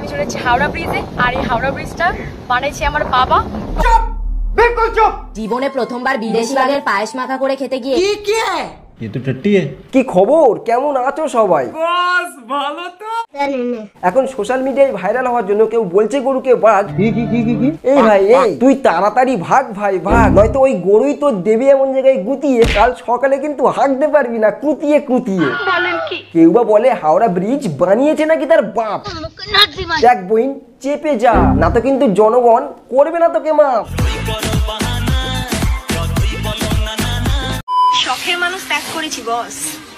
আমি চলে যাচ্ছি হাওড়া ব্রিজে। আর এই হাওড়া ব্রিজটা বানিয়েছে আমার বাবা। बिल्कुल चुप। জীবনে প্রথমবার বিদেশি বাগের পায়েস মাখা করে খেতে গিয়ে ये तो टट्टी है। কি খবর, কেমন আছো সবাই? बस ভালো তো। এখন সোশ্যাল মিডিয়ায় ভাইরাল হওয়ার জন্য কেউ বলছে গরুকে ভাগ। কি এই ভাই এই তুই তাড়াতাড়ি ভাগ ভাই ভাগ, নয়তো ওই গরুই তো দেবে এমন জায়গায় গুতিয়ে কাল সকালে কিন্তু হাঁকতে পারবি না কুতিয়ে কুতিয়ে। কেউ বা বলে হাওড়া ব্রিজ বানিয়েছে নাকি তার বাপ। দেখ বইন চেপে যা, না তো কিন্তু জনগণ করবে না তোকে মাফ। শখের মানুষ ত্যাগ করেছি বস,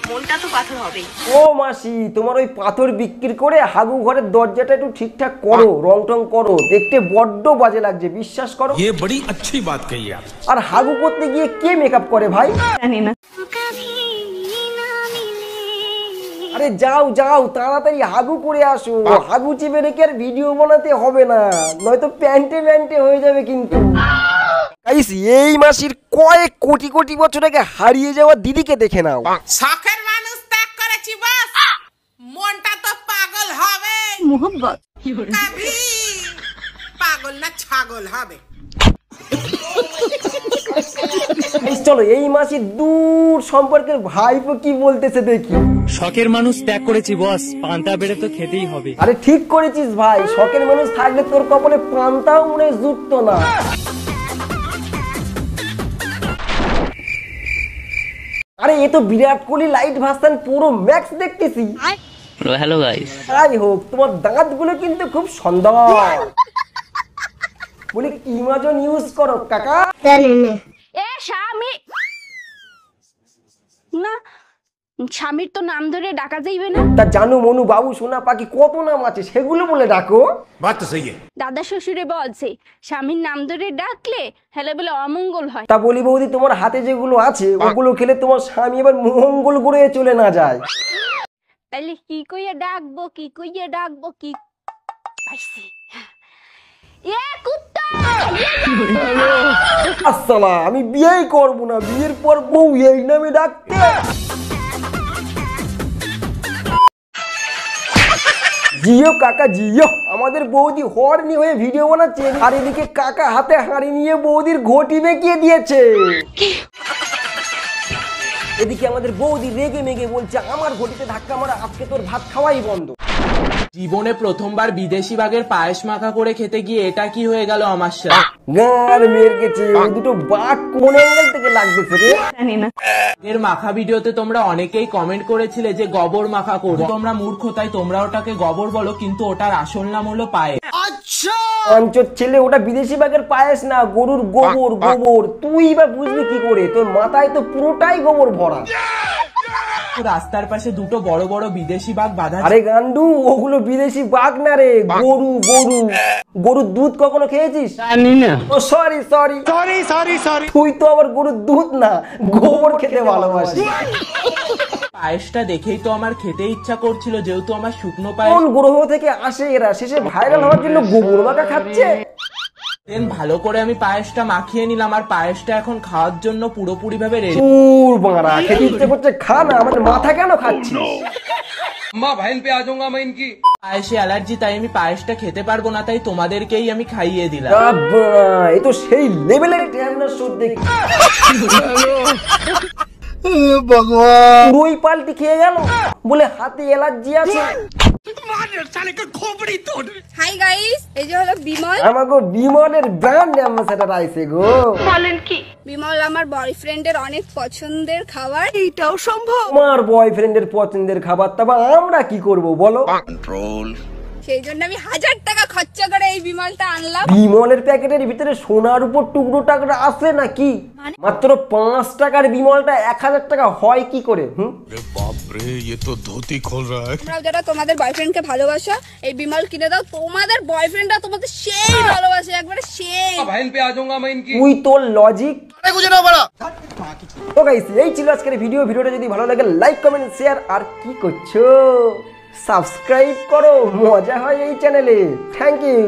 মনটা তো পাথর হবে। ও মাসি, তোমার ওই পাথর বিক্রি করে হাগু ঘরের দরজাটা একটু ঠিকঠাক করো, রং টং করো, দেখতে বড্ড বাজে লাগছে বিশ্বাস করো। ये बड़ी अच्छी बात कही आप। আর হাগু করতে গিয়ে কে মেকআপ করে ভাই? জানি না। আরে যাও যাও তাড়াতাড়ি হাগু করে আসো, হাগু চেপে রেখে আর ভিডিও বানাতে হবে না, নয়তো প্যান্টে প্যান্টে হয়ে যাবে কিন্তু। গাইস, এই মাসির কয়েক কোটি কোটি বছর আগে হারিয়ে যাওয়া দিদিকে দেখে নাও। শখের মানুষ ত্যাগ করেছি বাস, মনটা তো পাগল হবে। মোহাম্মদ কবি পাগল না ছাগল হবে। চলো এই মাসির দূর সম্পর্কের ভাইপো কি বলতেছে দেখি। শখের মানুষ ত্যাগ করেছি বস, পান্তা বেড়ে তো খেতেই হবে। আরে ঠিক করেছিস ভাই, শখের মানুষ থাকলে তোর কপালে পান্তাও মনে হয় জুটতো না। আরে এ তো বিরাট কোহলি লাইট ভার্সন পুরো ম্যাক্স দেখতেছি। Hello guys. যাই হোক, তোমার দাঁতগুলো কিন্তু খুব সুন্দর। বলি কি মাজন ইউজ করো কাকা? এ স্বামী না, স্বামীর তো নাম ধরে ডাকা যাইবে না। তা জানু মনু বাবু সোনা পাখি কত নাম আছে সেগুলো বলে ডাকো। बात तो सही है। দাদা শ্বশুরে বলছে স্বামীর নাম ধরে ডাকলে হেলে বলে অমঙ্গল হয়। তা বলি বৌদি, তোমার হাতে যেগুলো আছে ওগুলো খেলে তোমার স্বামী এবার মঙ্গল করে চলে না যায়। তাইলে কি কইয়া ডাকবো, কি কইয়া ডাকবো, কি পাইছি এ কুত্তা। আসসালা, আমি বিয়েই করবো না, বিয়ের পর বউ এই নামে ডাকতে। জিও কাকা জিও, আমাদের বৌদি হর্নি হয়ে ভিডিও বানাচ্ছে আর এদিকে কাকা হাতে হাঁড়ি নিয়ে বৌদির ঘটি বেঁকিয়ে দিয়েছে। এদিকে আমাদের বৌদি রেগে মেগে বলছে আমার ঘটিতে ধাক্কা মারা, আজকে তোর ভাত খাওয়াই বন্ধ। জীবনে প্রথমবার বিদেশি বাগের পায়েস মাখা করে খেতে গিয়ে এটা কি হয়ে গেল আমার সাথে। গার মেয়ের গেছে, ওই দুটো বাঘ কোন অ্যাঙ্গেল থেকে লাগতেছে রে? জানি না। এর মাখা ভিডিওতে তোমরা অনেকেই কমেন্ট করেছিলে যে গোবর মাখা করো, তোমরা মূর্খ তাই তোমরা ওটাকে গোবর বলো, কিন্তু ওটার আসল নাম হলো পায়েস। অঞ্চল ছেলে, ওটা বিদেশি বাঘের পায়েস না, গরুর গোবর। গোবর তুই বা বুঝবি কি করে, তোর মাথায় তো পুরোটাই গোবর ভরা। রাস্তার পাশে দুটো বড় বড় বিদেশি বাঘ বাঁধা। আরে গান্ডু, ওগুলো বিদেশি বাঘ না রে, গরু। গরু গরুর দুধ কখনো খেয়েছিস? জানি না। ও sorry sorry sorry sorry sorry, তুই তো আবার গরুর দুধ না গোবর খেতে ভালোবাসিস। পায়েসটা দেখেই তো আমার খেতে ইচ্ছা করছিল, যেহেতু আমার শুকনো পায়েস। কোন গ্রহ থেকে আসে এরা, শেষে ভাইরাল হওয়ার জন্য গোবর মাখা খাচ্ছে। দেন ভালো করে আমি পায়েসটা মাখিয়ে নিলাম, আর পায়েসটা এখন খাওয়ার জন্য পুরোপুরি ভাবে রেডি। পুর বাড়া, খেতে ইচ্ছে করছে খা না, আমাদের মাথা কেন খাচ্ছিস? अम्मा बहन पे आ जाऊंगा मैं इनकी। পায়েসে অ্যালার্জি, তাই আমি পায়েসটা খেতে পারবো না, তাই তোমাদেরকেই আমি খাইয়ে দিলাম। এই তো সেই লেভেলের ট্যাবলেট শট দেখি। ভগবান, পুরোই পাল্টি খেয়ে গেল বলে হাতে অ্যালার্জি আছে। হাই গাইস, এই যে হলো বিমল। আমাগো বিমলের ব্র্যান্ড অ্যাম্বাসেডর আইছে গো। বলেন কি? বিমল আমার বয়ফ্রেন্ডের অনেক পছন্দের খাবার। এইটাও সম্ভব? তোমার বয়ফ্রেন্ডের পছন্দের খাবার, তবে আমরা কি করব বলো? সেই জন্য আমি 1000 টাকা খরচা করে এই বিমলটা আনলাম। বিমলের প্যাকেটের ভিতরে সোনার উপর টুকরো টাকরা আছে নাকি? মাত্র 5 টাকার বিমলটা 1000 টাকা হয় কি করে? তোমরাও যারা তোমাদের বয়ফ্রেন্ডকে ভালোবাসো, এই বিমল কিনে দাও, তোমাদের বয়ফ্রেন্ডরা তোমাদের সেই ভালোবাসে, একবারে সেই। बहन पे आ जाऊंगा मैं इनकी। তুই তোর লজিক। তো গাইস, এই ছিল আজকের ভিডিওটা যদি ভালো লাগে লাইক কমেন্ট শেয়ার, আর কি করছো সাবস্ক্রাইব করো, মজা হয় এই চ্যানেলে। Thank you.